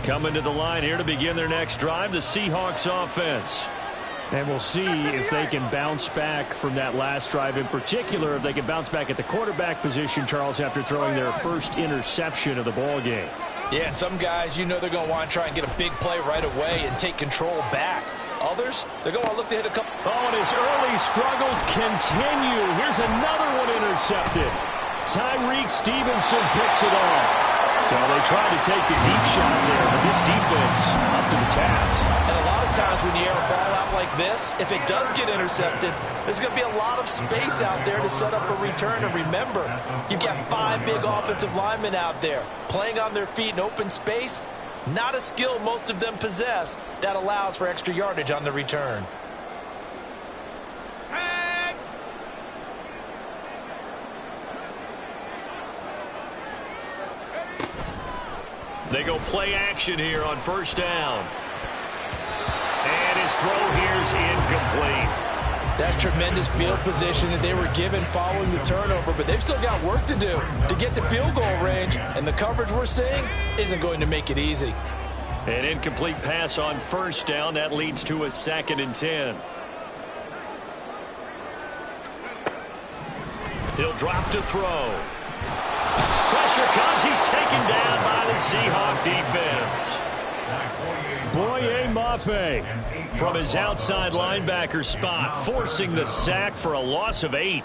Coming to the line here to begin their next drive, the Seahawks offense. And we'll see if they can bounce back from that last drive. In particular, if they can bounce back at the quarterback position, Charles, after throwing their first interception of the ball game. Yeah, and some guys, you know they're going to want to try and get a big play right away and take control back. Others, they're going to look to hit a couple. Oh, and his early struggles continue. Here's another one intercepted. Tyreek Stevenson picks it off. So they tried to take the deep shot there, but this defense up to the task. And a lot of times when you air a ball out like this, if it does get intercepted, there's going to be a lot of space out there to set up a return. And remember, you've got 5 big offensive linemen out there playing on their feet in open space. Not a skill most of them possess that allows for extra yardage on the return. They go play action here on first down. And his throw here's incomplete. That's tremendous field position that they were given following the turnover, but they've still got work to do to get the field goal range, and the coverage we're seeing isn't going to make it easy. An incomplete pass on first down. That leads to a 2nd and 10. He'll drop to throw. Pressure comes. He's taken down by the Seahawk defense. Boye Mafe From his outside linebacker spot, forcing the sack for a loss of 8.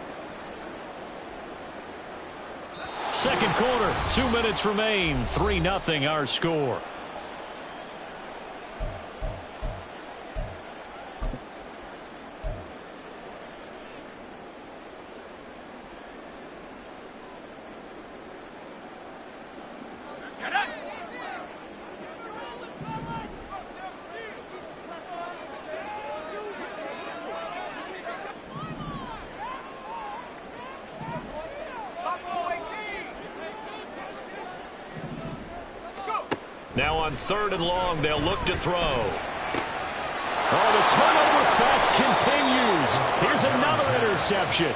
Second quarter, 2 minutes remain. 3-0 our score. Now on 3rd and long, they'll look to throw. Oh, the turnover fest continues. Here's another interception.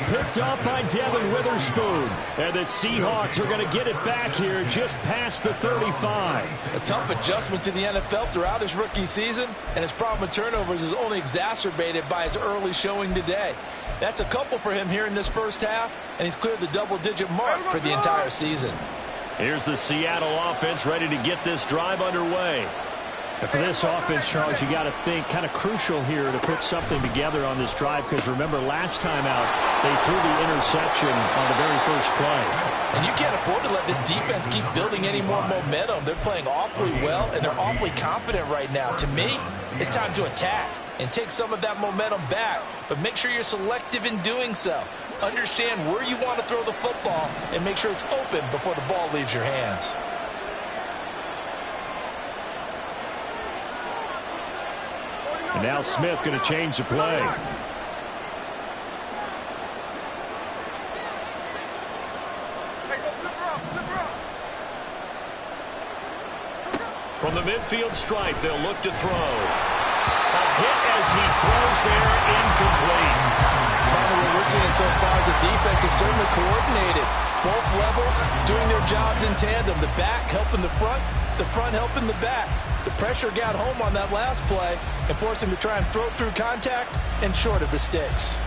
Picked up by Devin Witherspoon. And the Seahawks are going to get it back here just past the 35. A tough adjustment to the NFL throughout his rookie season, and his problem with turnovers is only exacerbated by his early showing today. That's a couple for him here in this first half, and he's cleared the double-digit mark for the entire season. Here's the Seattle offense ready to get this drive underway. And for this offense, Charles, you got to think kind of crucial here to put something together on this drive, because remember last time out they threw the interception on the very first play. And you can't afford to let this defense keep building any more momentum. They're playing awfully well, and they're awfully confident right now. To me, it's time to attack and take some of that momentum back, but make sure you're selective in doing so. Understand where you want to throw the football and make sure it's open before the ball leaves your hands. And now Smith going to change the play. From the midfield stripe, they'll look to throw. A hit as he throws there, incomplete. Probably what we're seeing so far is the defense is certainly coordinated. Both levels doing their jobs in tandem. The back helping the front helping the back. The pressure got home on that last play and forced him to try and throw through contact and short of the sticks.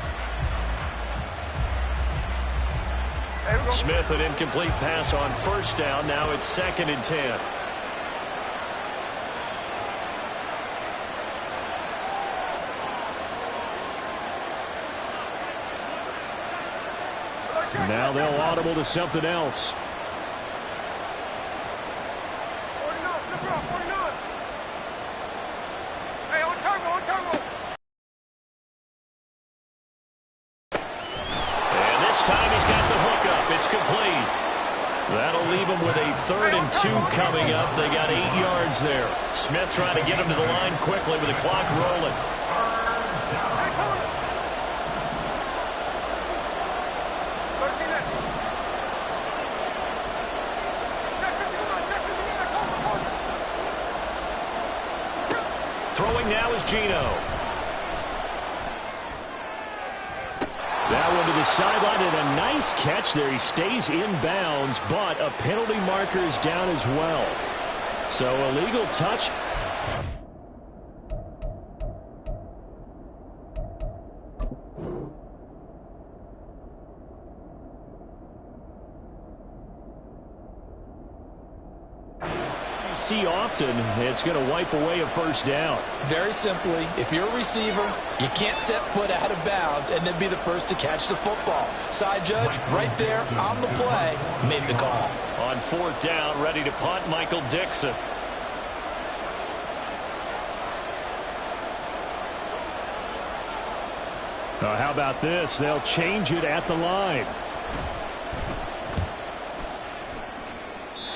Smith, an incomplete pass on first down. Now it's 2nd and 10. Now they'll audible to something else. And this time he's got the hookup. It's complete. That'll leave him with a 3rd and 2 coming up. They got 8 yards there. Smith trying to get him to the line quickly with the clock rolling. Throwing now is Geno. That one to the sideline, and a nice catch there. He stays in bounds, but a penalty marker is down as well. So illegal touch. See often, it's going to wipe away a first down. Very simply, if you're a receiver, you can't set foot out of bounds and then be the first to catch the football. Side judge, right there on the play, made the call. On fourth down, ready to punt, Michael Dixon. How about this? They'll change it at the line.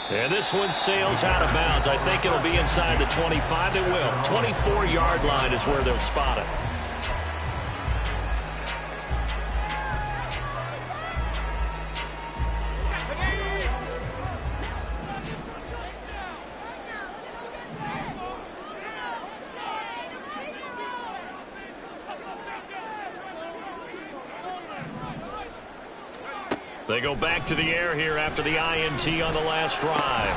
And this one sails out of bounds. I think it'll be inside the 25. It will. 24-yard line is where they'll spot it. They go back to the air here after the INT on the last drive.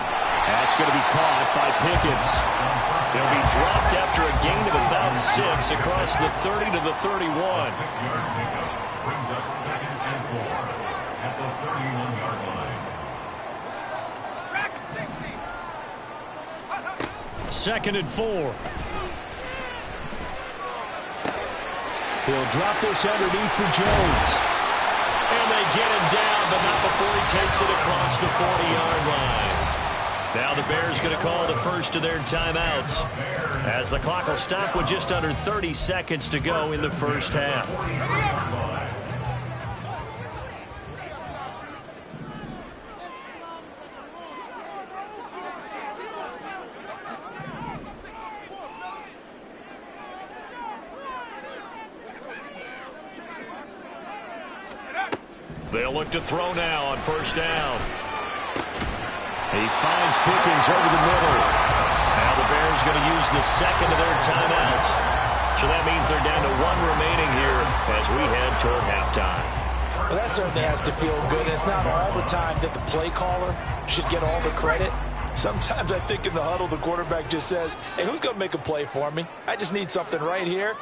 That's going to be caught by Pickens. They'll be dropped after a gain of about 6 across the 30 to the 31. Brings up 2nd and 4 at the 31-yard line. Second and 4. He'll drop this underneath for Jones. And they get him down, but not before he takes it across the 40-yard line. Now the Bears going to call the first of their timeouts, as the clock will stop with just under 30 seconds to go in the first half. They'll look to throw now on first down. He finds Pickens over the middle. Now the Bears going to use the second of their timeouts. So that means they're down to 1 remaining here as we head toward halftime. Well, that certainly has to feel good. It's not all the time that the play caller should get all the credit. Sometimes I think in the huddle, the quarterback just says, hey, who's going to make a play for me? I just need something right here.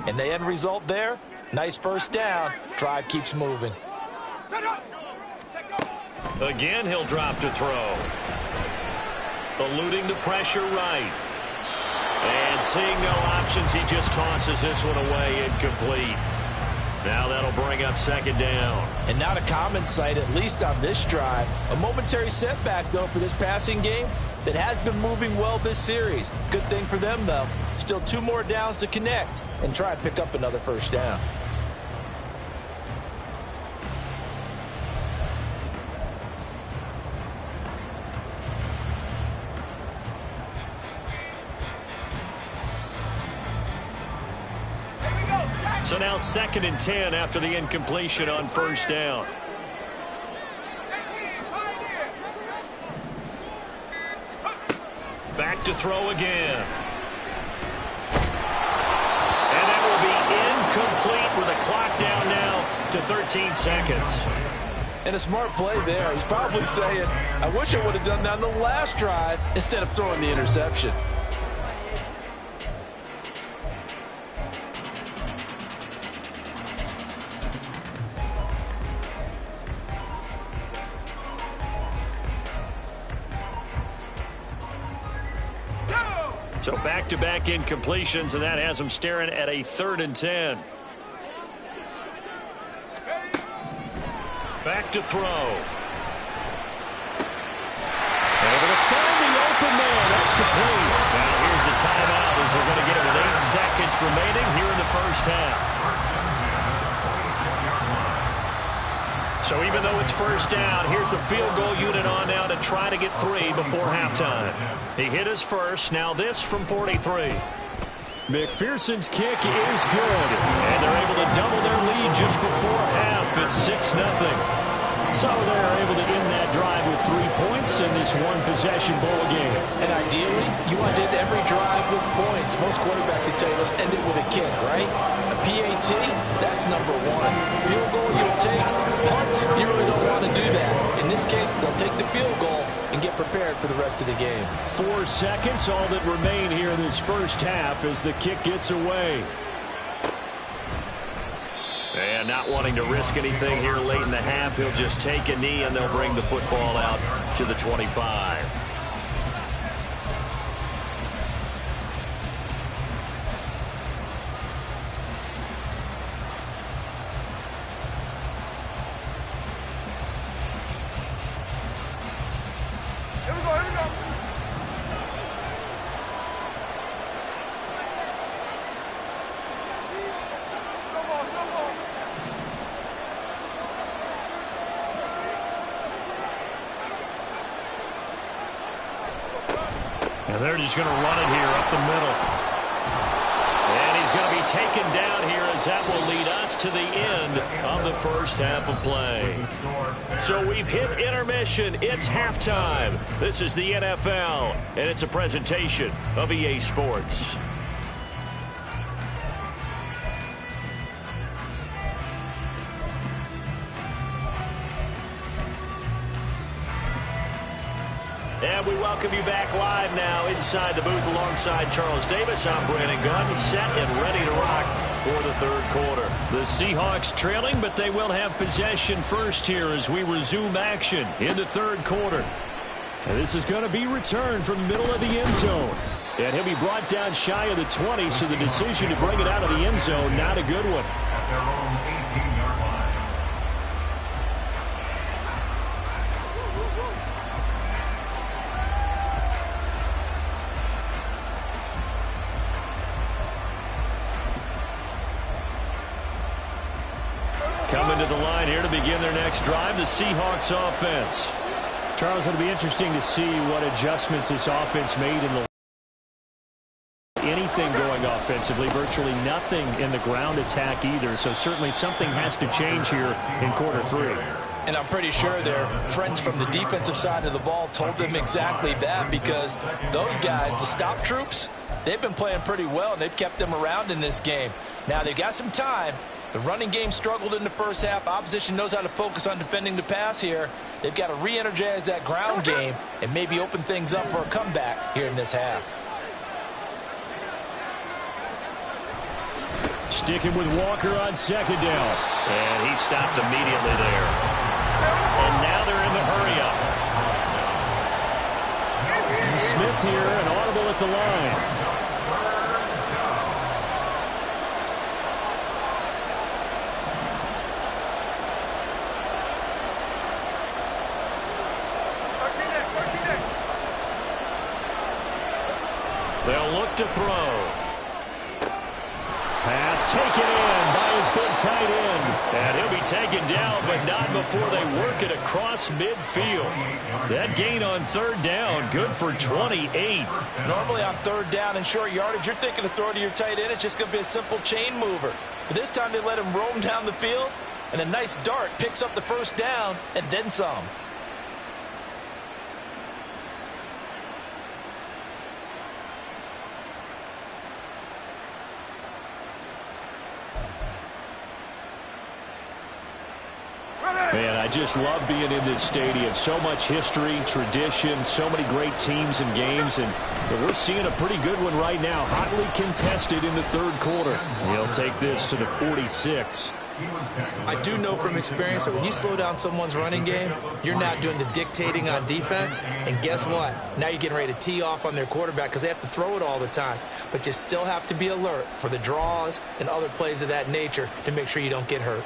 And the end result there, nice first down. Drive keeps moving. Again, he'll drop to throw. Eluding the pressure right. And seeing no options, he just tosses this one away, incomplete. Now that'll bring up second down. And not a common sight, at least on this drive. A momentary setback, though, for this passing game that has been moving well this series. Good thing for them, though. Still 2 more downs to connect and try and pick up another first down. So now 2nd and 10 after the incompletion on first down. Back to throw again. And that will be incomplete with a clock down now to 13 seconds. And a smart play there. He's probably saying, I wish I would have done that on the last drive instead of throwing the interception. So back-to-back incompletions, and that has them staring at a 3rd and 10. Back to throw. Able to find the open man. That's complete. Now here's a timeout as they're going to get it with 8 seconds remaining here in the first half. So even though it's first down, here's the field goal unit on now to try to get 3 before halftime. He hit his first. Now this from 43. McPherson's kick is good. And they're able to double their lead just before half. It's 6-0. So they're able to end that drive with 3 points in this one-possession ball game. And ideally, you want to end every drive with points. Most quarterbacks would tell you, let's end it with a kick, right? A PAT, that's number 1. Field goal, you'll take. Punts, you really don't want to do that. In this case, they'll take the field goal and get prepared for the rest of the game. 4 seconds, all that remain here in this first half as the kick gets away. And not wanting to risk anything here late in the half, he'll just take a knee and they'll bring the football out to the 25. And they're just going to run it here up the middle. And he's going to be taken down here as that will lead us to the end of the first half of play. So we've hit intermission. It's halftime. This is the NFL, and it's a presentation of EA Sports. And we welcome you back live now inside the booth alongside Charles Davis. I'm Brandon Gaudin, set and ready to rock for the third quarter. The Seahawks trailing, but they will have possession first here as we resume action in the third quarter. And this is going to be returned from the middle of the end zone. And he'll be brought down shy of the 20, so the decision to bring it out of the end zone, not a good one. At their own 18-yard line. Coming to the line here to begin their next drive, the Seahawks offense. Charles, it'll be interesting to see what adjustments this offense made in the anything going offensively, virtually nothing in the ground attack either. So certainly something has to change here in quarter three. And I'm pretty sure their friends from the defensive side of the ball told them exactly that, because those guys, the stop troops, they've been playing pretty well, and they've kept them around in this game. Now they've got some time. The running game struggled in the first half. Opposition knows how to focus on defending the pass here. They've got to re-energize that ground game and maybe open things up for a comeback here in this half. Sticking with Walker on second down. And he stopped immediately there. And now they're in the hurry-up. Smith here, an audible at the line. They'll look to throw. Pass taken in by his big tight end. And he'll be taken down, but not before they work it across midfield. That gain on third down, good for 28. Normally on third down and short yardage, you're thinking of throwing to your tight end. It's just going to be a simple chain mover. But this time they let him roam down the field, and a nice dart picks up the first down and then some. Man, I just love being in this stadium. So much history, tradition, so many great teams and games, and we're seeing a pretty good one right now, hotly contested in the third quarter. He'll take this to the 46. I do know from experience that when you slow down someone's running game, you're not doing the dictating on defense, and guess what? Now you're getting ready to tee off on their quarterback because they have to throw it all the time, but you still have to be alert for the draws and other plays of that nature to make sure you don't get hurt.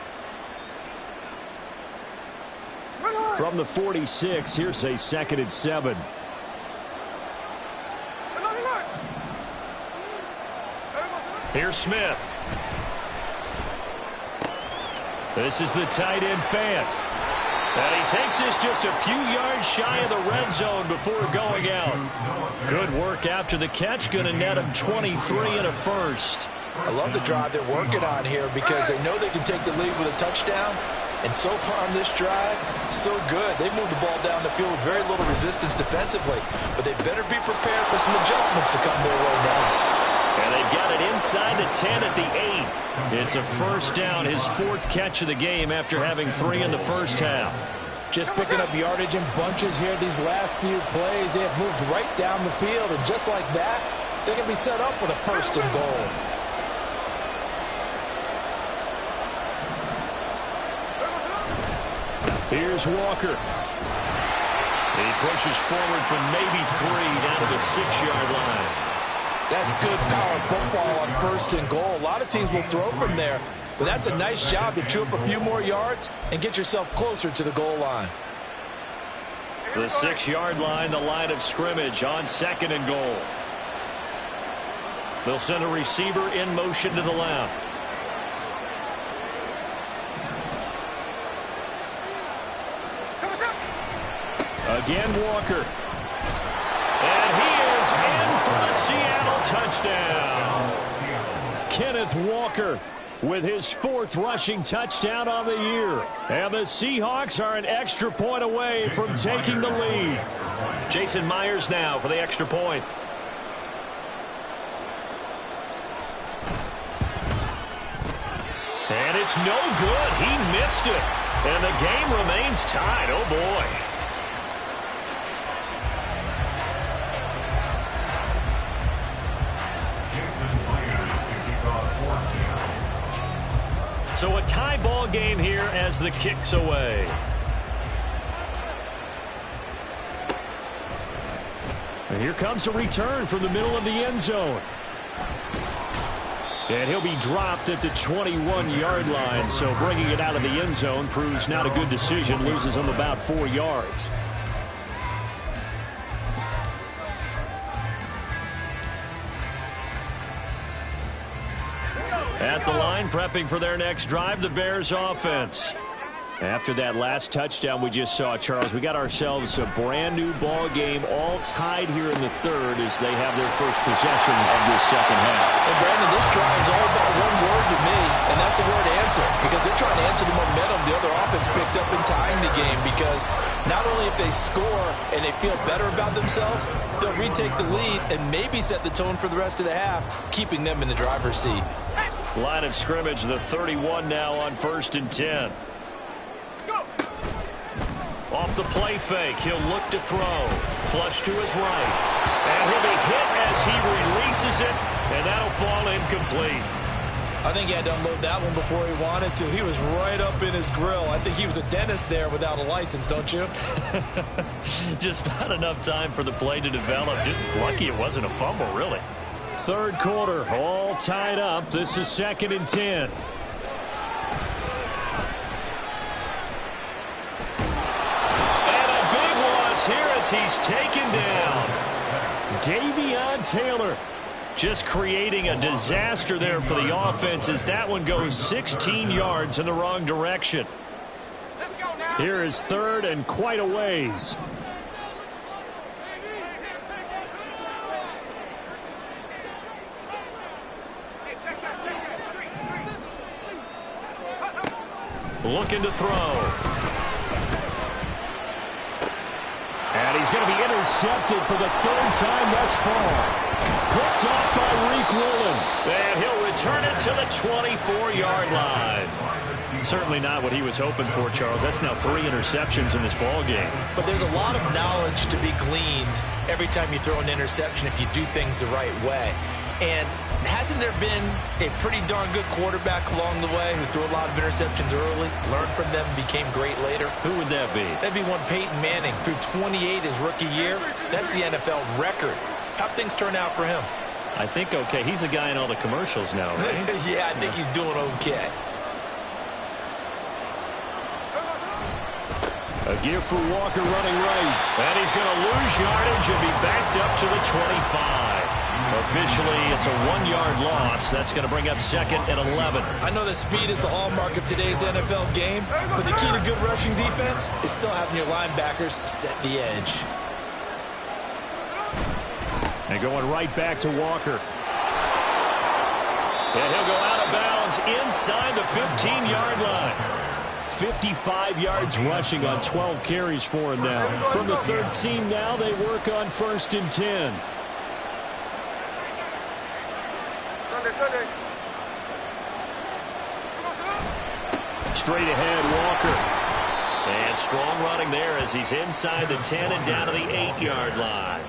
From the 46, here's a 2nd and 7. Here's Smith. This is the tight end Fant. And he takes this just a few yards shy of the red zone before going out. Good work after the catch, going to net him 23 and a first. I love the drive they're working on here because they know they can take the lead with a touchdown. And so far on this drive, so good. They moved the ball down the field with very little resistance defensively. But they better be prepared for some adjustments to come their way now. And they've got it inside the 10 at the 8. It's a first down, his 4th catch of the game after having 3 in the first half. Just picking up yardage in bunches here these last few plays. They have moved right down the field, and just like that, they can be set up with a 1st and goal. Here's Walker. He pushes forward from maybe 3 down to the 6-yard line. That's good power football on 1st and goal. A lot of teams will throw from there, but that's a nice job to chew up a few more yards and get yourself closer to the goal line. The 6-yard line, the line of scrimmage on 2nd and goal. They'll send a receiver in motion to the left. Again, Walker. And he is in for a Seattle touchdown. Kenneth Walker with his 4th rushing touchdown on the year. And the Seahawks are an extra point away from taking the lead. Jason Myers now for the extra point. And it's no good. He missed it. And the game remains tied. Oh, boy. So a tie ball game here as the kick's away. And here comes a return from the middle of the end zone. And he'll be dropped at the 21-yard line. So bringing it out of the end zone proves not a good decision. Loses him about 4 yards. At the line, prepping for their next drive, the Bears offense. After that last touchdown we just saw, Charles, we got ourselves a brand new ball game, all tied here in the 3rd as they have their first possession of this 2nd half. And Brandon, this drive is all about one word to me, and that's the word answer. Because they're trying to answer the momentum the other offense picked up in tying the game. Because not only if they score and they feel better about themselves, they'll retake the lead and maybe set the tone for the rest of the half, keeping them in the driver's seat. Line of scrimmage, the 31 now on 1st and 10. Off the play fake, he'll look to throw. Flush to his right. And he'll be hit as he releases it, and that'll fall incomplete. I think he had to unload that one before he wanted to. He was right up in his grill. I think he was a dentist there without a license, don't you? Just not enough time for the play to develop. Just lucky it wasn't a fumble, really. 3rd quarter, all tied up. This is 2nd and 10. Here as he's taken down. Davion Taylor just creating a disaster there for the offense as that one goes 16 yards in the wrong direction. Here is 3rd and quite a ways. Looking to throw. And he's going to be intercepted for the 3rd time thus far. Picked off by Reek Woolen. And he'll return it to the 24-yard line. Certainly not what he was hoping for, Charles. That's now 3 interceptions in this ball game. But there's a lot of knowledge to be gleaned every time you throw an interception if you do things the right way. And hasn't there been a pretty darn good quarterback along the way who threw a lot of interceptions early, learned from them, became great later? Who would that be? That'd be one Peyton Manning. Threw 28 his rookie year. That's the NFL record. How'd things turn out for him? I think okay. He's a guy in all the commercials now, right? Yeah, I think he's doing okay. A gift for Walker running right. And he's going to lose yardage and be backed up to the 25. Officially, it's a 1-yard loss. That's going to bring up 2nd and 11. I know that speed is the hallmark of today's NFL game, but the key to good rushing defense is still having your linebackers set the edge. And going right back to Walker. And he'll go out of bounds inside the 15-yard line. 55 yards rushing on 12 carries for him now. From the 13 now, they work on 1st and 10. Straight ahead, Walker. And And strong running there as he's inside the 10 and down to the 8-yard line.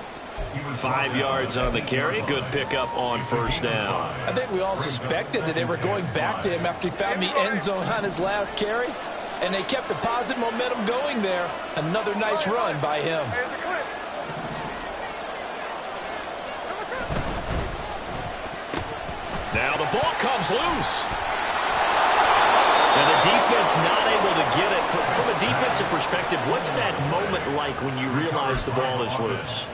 5 yards on the carry. Good pickup on first down. I think we all suspected that they were going back to him after he found the end zone on his last carry. And they kept the positive momentum going there. Another nice run by him. Now the ball comes loose. And the defense not able to get it. From a defensive perspective, what's that moment like when you realize the ball is loose?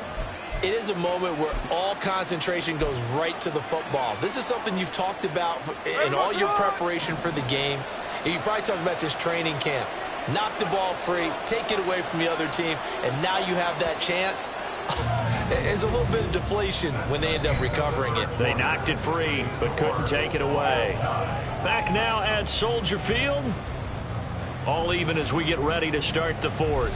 It is a moment where all concentration goes right to the football. This is something you've talked about in all your preparation for the game. You probably talked about since training camp. Knock the ball free, take it away from the other team, and now you have that chance. There's a little bit of deflation when they end up recovering it. They knocked it free, but couldn't take it away. Back now at Soldier Field. All even as we get ready to start the fourth.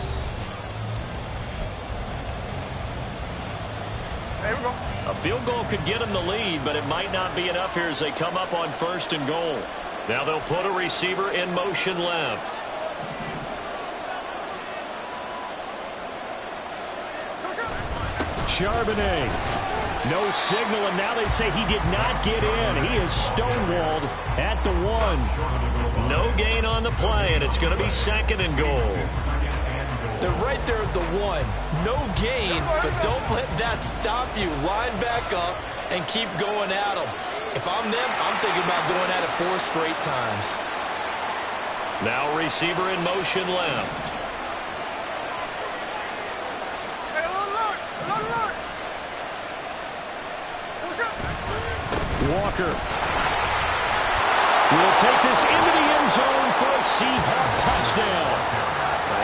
A field goal could get them the lead, but it might not be enough here as they come up on 1st and goal. Now they'll put a receiver in motion left. Charbonnet. No signal, and now they say he did not get in. He is stonewalled at the 1. No gain on the play, and it's going to be 2nd and goal. They're right there at the 1. No gain, but don't let that stop you. Line back up and keep going at them. If I'm them, I'm thinking about going at it 4 straight times. Now receiver in motion left. Walker will take this into the end zone for a Seahawk touchdown.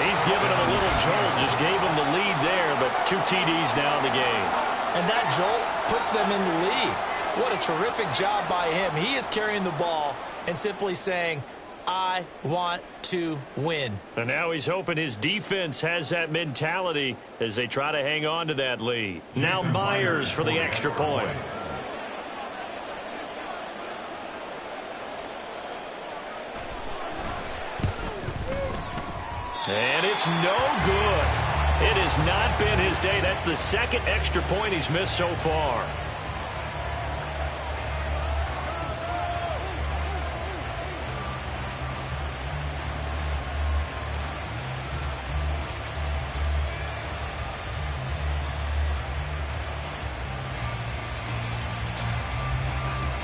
He's giving him a little jolt, just gave him the lead there, but 2 TDs now in the game. And that jolt puts them in the lead. What a terrific job by him. He is carrying the ball and simply saying, I want to win. And now he's hoping his defense has that mentality as they try to hang on to that lead. Now Myers for the extra point. And it's no good. It has not been his day. That's the 2nd extra point he's missed so far.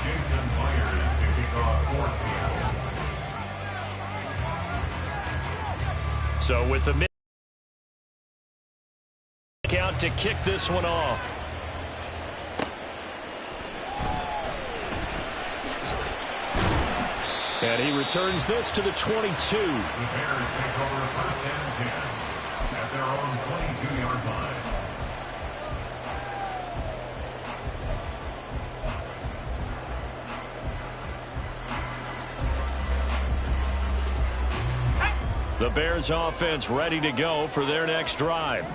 Jason Myers to kick off for Seattle. So with the out to kick this one off. And he returns this to the 22. The Bears take over 1st and 10 at their own 22-yard line. The Bears offense ready to go for their next drive.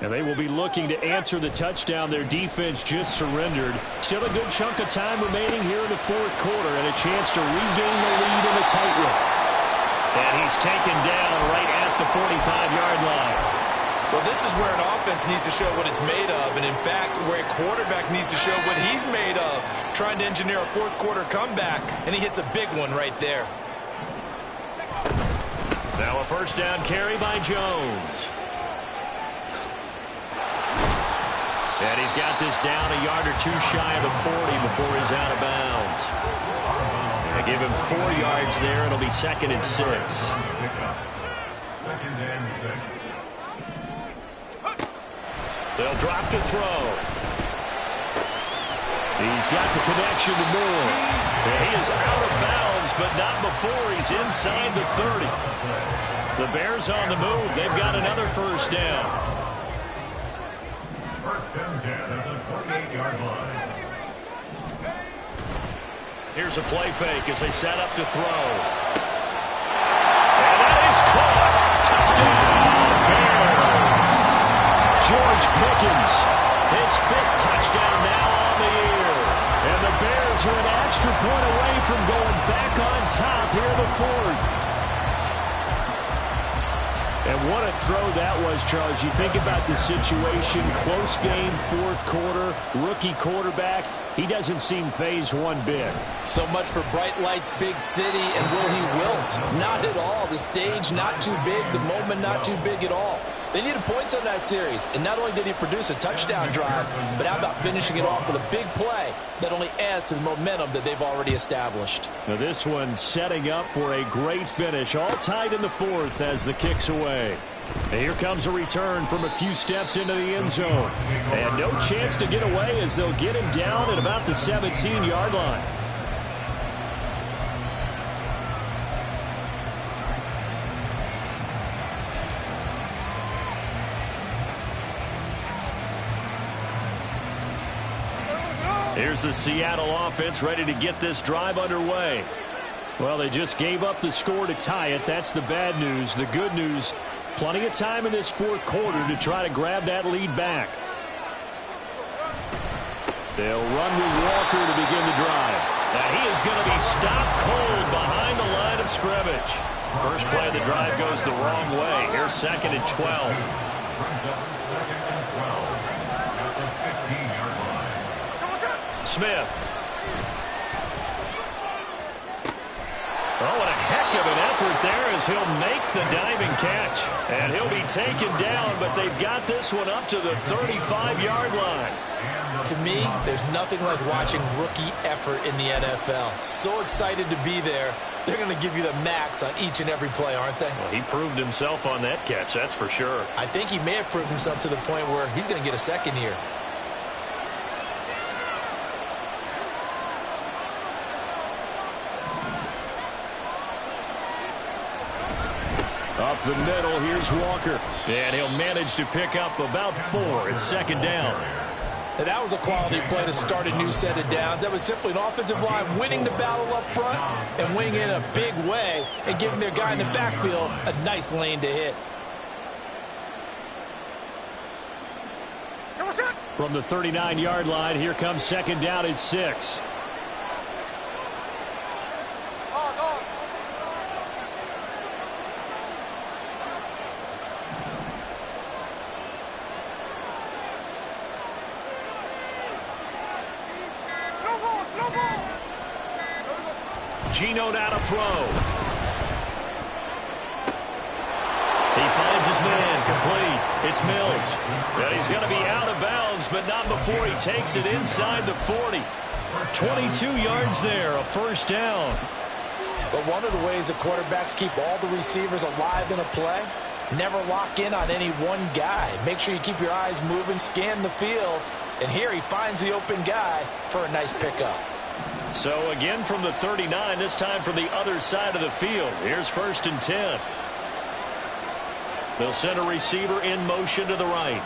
And they will be looking to answer the touchdown their defense just surrendered. Still a good chunk of time remaining here in the 4th quarter and a chance to regain the lead in a tight one. And he's taken down right at the 45-yard line. Well, this is where an offense needs to show what it's made of. And, in fact, where a quarterback needs to show what he's made of. Trying to engineer a 4th quarter comeback, and he hits a big one right there. Now a 1st down carry by Jones. And he's got this down a yard or 2 shy of the 40 before he's out of bounds. They give him 4 yards there. It'll be 2nd and 6. 2nd and 6. They'll drop to throw. He's got the connection to Moore. And he is out of bounds, but not before he's inside the 30. The Bears on the move. They've got another 1st down. 1st and 10 at the 28-yard line. Here's a play fake as they set up to throw. And that is caught. Touchdown, Bears. George Pickens. His 5th touchdown now on the year. And the Bears are an extra point away from going back on top here in the 4th. And what a throw that was, Charles. You think about the situation, close game, fourth quarter, rookie quarterback. He doesn't seem phased one bit. So much for bright lights, big city, and will he wilt? Not at all. The stage not too big, the moment not too big at all. They needed points on that series, and not only did he produce a touchdown drive, but how about finishing it off with a big play that only adds to the momentum that they've already established. Now this one setting up for a great finish, all tied in the fourth as the kick's away. And here comes a return from a few steps into the end zone. And no chance to get away as they'll get him down at about the 17-yard line. Here's the Seattle offense ready to get this drive underway. Well, they just gave up the score to tie it. That's the bad news. The good news, plenty of time in this fourth quarter to try to grab that lead back. They'll run with Walker to begin the drive. Now he is going to be stopped cold behind the line of scrimmage. First play of the drive goes the wrong way. Here's 2nd and 12. Brings up 2nd and 12 at the 15-yard line. Smith. Oh, what a heck of an effort there as he'll make the diving catch. And he'll be taken down, but they've got this one up to the 35-yard line. To me, there's nothing like watching rookie effort in the NFL. So excited to be there. They're going to give you the max on each and every play, aren't they? Well, he proved himself on that catch, that's for sure. I think he may have proved himself to the point where he's going to get a second here. Up the middle, here's Walker. And he'll manage to pick up about 4. It's 2nd down. And that was a quality play to start a new set of downs. That was simply an offensive line winning the battle up front and winning in a big way and giving their guy in the backfield a nice lane to hit. From the 39-yard line, here comes 2nd down at 6. Geno now to throw. He finds his man, complete. It's Mills. And he's going to be out of bounds, but not before he takes it inside the 40. 22 yards there, a 1st down. But one of the ways that quarterbacks keep all the receivers alive in a play, never lock in on any one guy. Make sure you keep your eyes moving, scan the field. And here he finds the open guy for a nice pickup. So again from the 39, this time from the other side of the field. Here's 1st and 10. They'll send a receiver in motion to the right.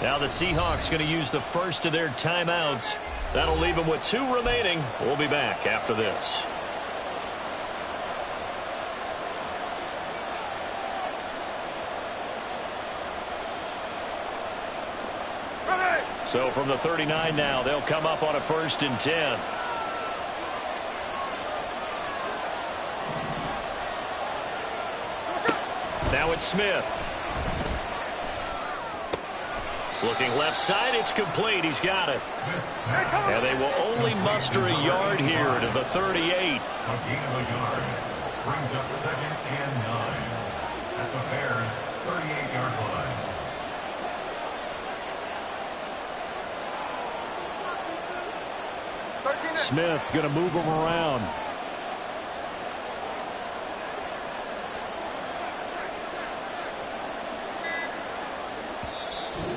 Now the Seahawks going to use the first of their timeouts. That'll leave them with 2 remaining. We'll be back after this. So from the 39 now, they'll come up on a 1st and 10. Now it's Smith. Looking left side, it's complete. He's got it. And they will only muster a yard here to the 38. A gain of a yard. Brings up 2nd and 9 at the Bears' 38-yard line. Smith going to move him around.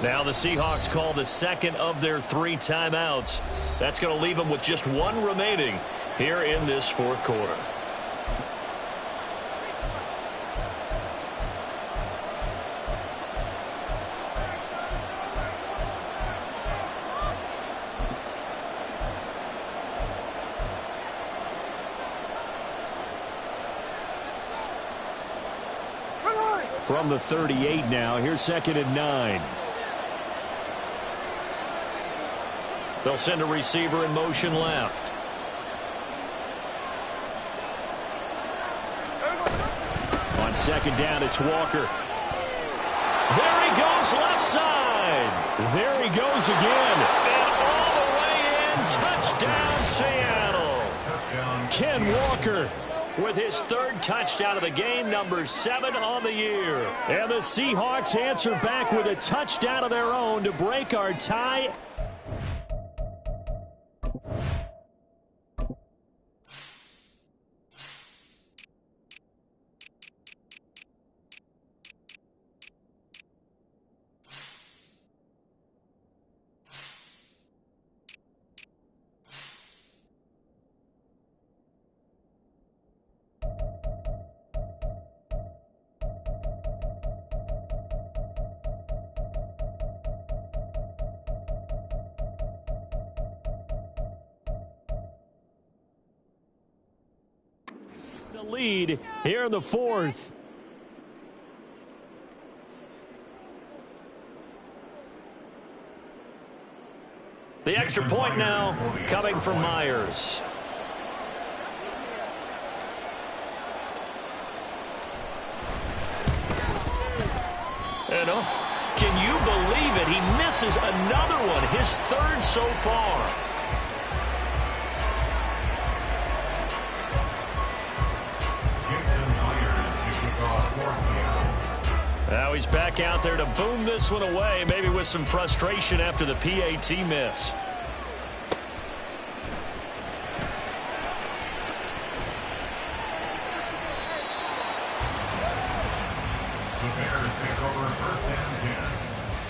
Now the Seahawks call the 2nd of their 3 timeouts. That's going to leave them with just 1 remaining here in this 4th quarter. From the 38 now, here's 2nd and 9. They'll send a receiver in motion left. On second down, it's Walker. There he goes left side. There he goes again. And all the way in. Touchdown, Seattle. Ken Walker With his third touchdown of the game, number 7 on the year. And the Seahawks answer back with a touchdown of their own to break our tie. The lead here in the fourth. The extra point now coming from Myers. And can you believe it? He misses another one, his third so far. Now he's back out there to boom this one away, maybe with some frustration after the PAT miss. The Bears take over first and 10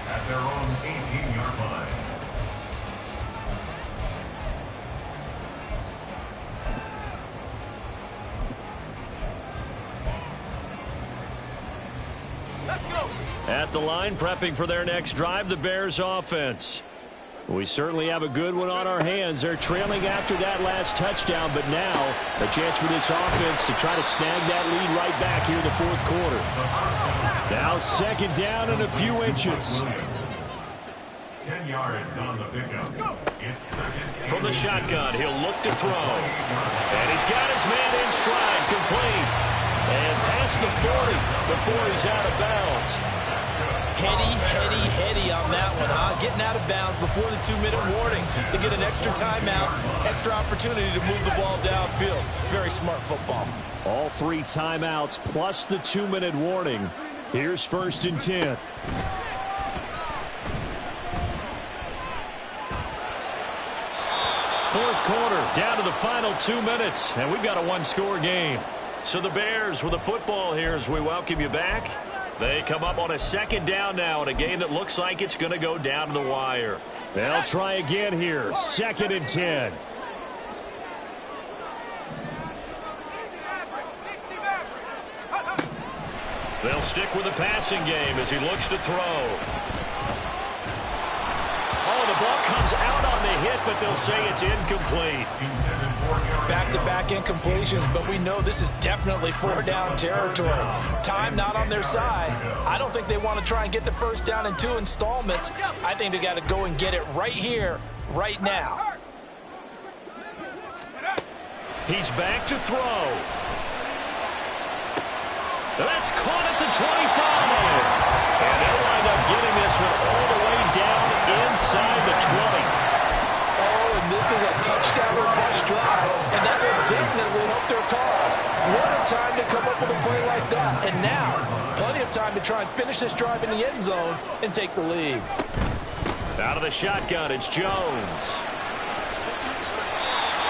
at their own 18-yard line. At the line, prepping for their next drive, the Bears offense. We certainly have a good one on our hands. They're trailing after that last touchdown, but now a chance for this offense to try to snag that lead right back here in the fourth quarter. Now second down and a few inches. 10 yards on the pickup. It's second. From the shotgun, he'll look to throw. And he's got his man in stride, complete. And past the 40 before he's out of bounds. Heady on that one, huh? Getting out of bounds before the 2-minute warning to get an extra timeout, extra opportunity to move the ball downfield. Very smart football. All 3 timeouts plus the 2-minute warning. Here's first and 10. Fourth quarter, down to the final 2 minutes, and we've got a 1-score game. So the Bears with the football here as we welcome you back. They come up on a second down now in a game that looks like it's going to go down to the wire. They'll try again here. Second and 10. They'll stick with the passing game as he looks to throw. Oh, the ball comes out on the hit, but they'll say it's incomplete. Back-to-back incompletions, but we know this is definitely 4-down territory. Time not on their side. I don't think they want to try and get the first down in 2 installments. I think they got to go and get it right here, right now. He's back to throw. That's caught at the 25. And they'll wind up getting this one all the way down inside the 20. Oh, and this is a touchdown or bust drive, and that will definitely help their cause. What a time to come up with a play like that. And now, plenty of time to try and finish this drive in the end zone and take the lead. Out of the shotgun, it's Jones.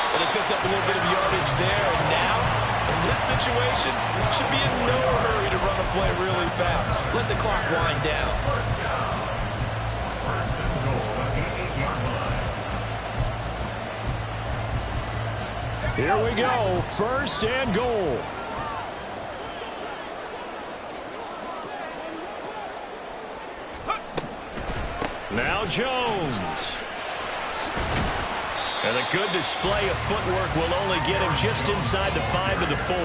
Well, they picked up a little bit of yardage there, and now, in this situation, should be in no hurry to run a play really fast. Let the clock wind down. Here we go, first and goal. Now Jones. And a good display of footwork will only get him just inside the 5 to the 4.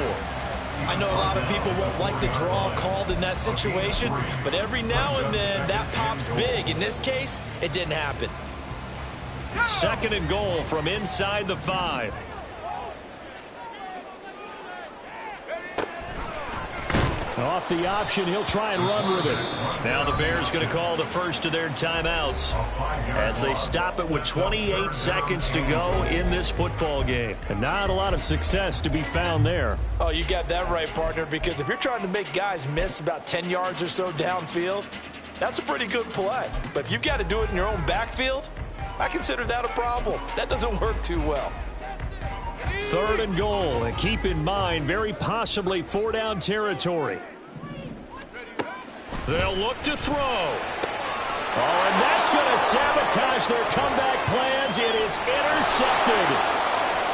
I know a lot of people won't like the draw called in that situation, but every now and then that pops big. In this case, it didn't happen. Second and goal from inside the 5. Off the option, he'll try and run with it. Now the Bears going to call the first of their timeouts as they stop it with 28 seconds to go in this football game. And not a lot of success to be found there. Oh, you got that right, partner, because if you're trying to make guys miss about 10 yards or so downfield, that's a pretty good play. But if you've got to do it in your own backfield, I consider that a problem. That doesn't work too well. Third and goal, and keep in mind, very possibly 4-down territory. They'll look to throw. Oh, and that's going to sabotage their comeback plans. It is intercepted.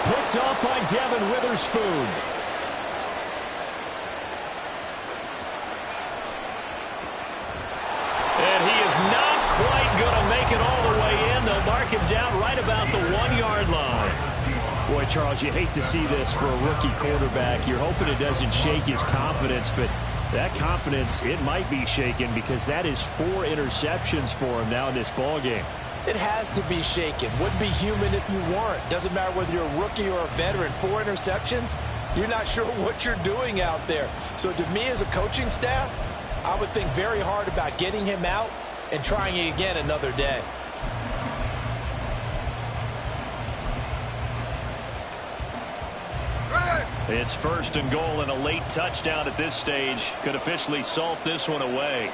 Picked off by Devin Witherspoon. And he is not quite going to make it all the way in. They'll mark him down right about the 1-yard line. Boy, Charles, you hate to see this for a rookie quarterback. You're hoping it doesn't shake his confidence, but that confidence, it might be shaken because that is 4 interceptions for him now in this ballgame. It has to be shaken. Wouldn't be human if you weren't. Doesn't matter whether you're a rookie or a veteran. 4 interceptions, you're not sure what you're doing out there. So to me as a coaching staff, I would think very hard about getting him out and trying it again another day. It's first and goal, and a late touchdown at this stage could officially salt this one away.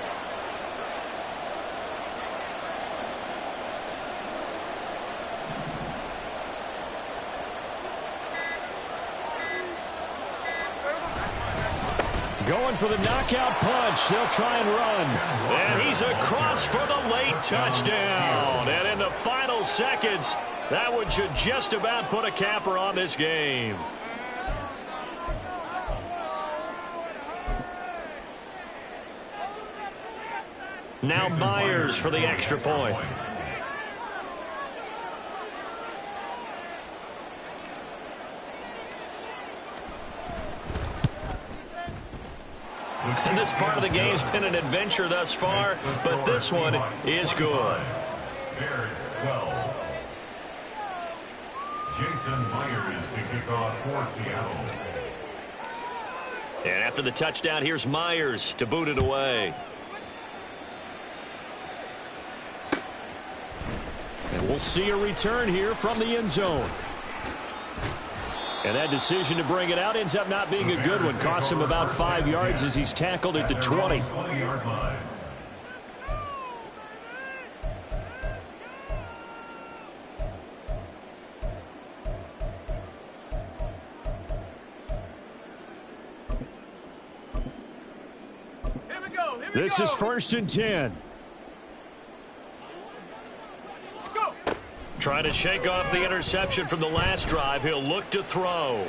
Going for the knockout punch. They'll try and run. And he's across for the late touchdown. And in the final seconds, that one should just about put a capper on this game. Now Myers for the extra point. And this part of the game's been an adventure thus far, but this one is good. Bears 12. Jason Myers to kick off for Seattle. And after the touchdown, here's Myers to boot it away. And we'll see a return here from the end zone. And that decision to bring it out ends up not being a good one. Cost him about 5 yards as he's tackled at the 20. 20-yard line. This is first and 10. Trying to shake off the interception from the last drive. He'll look to throw.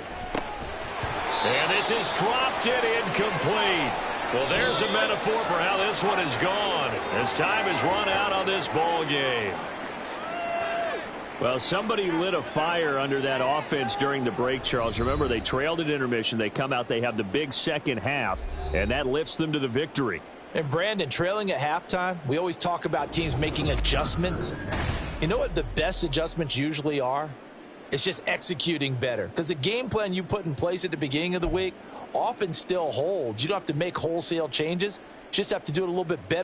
And this is dropped it incomplete. Well, there's a metaphor for how this one is gone as time has run out on this ball game. Well, somebody lit a fire under that offense during the break, Charles. Remember, they trailed at intermission. They come out, they have the big second half, and that lifts them to the victory. And Brandon, trailing at halftime, we always talk about teams making adjustments. You know what the best adjustments usually are? It's just executing better. Because the game plan you put in place at the beginning of the week often still holds. You don't have to make wholesale changes. You just have to do it a little bit better.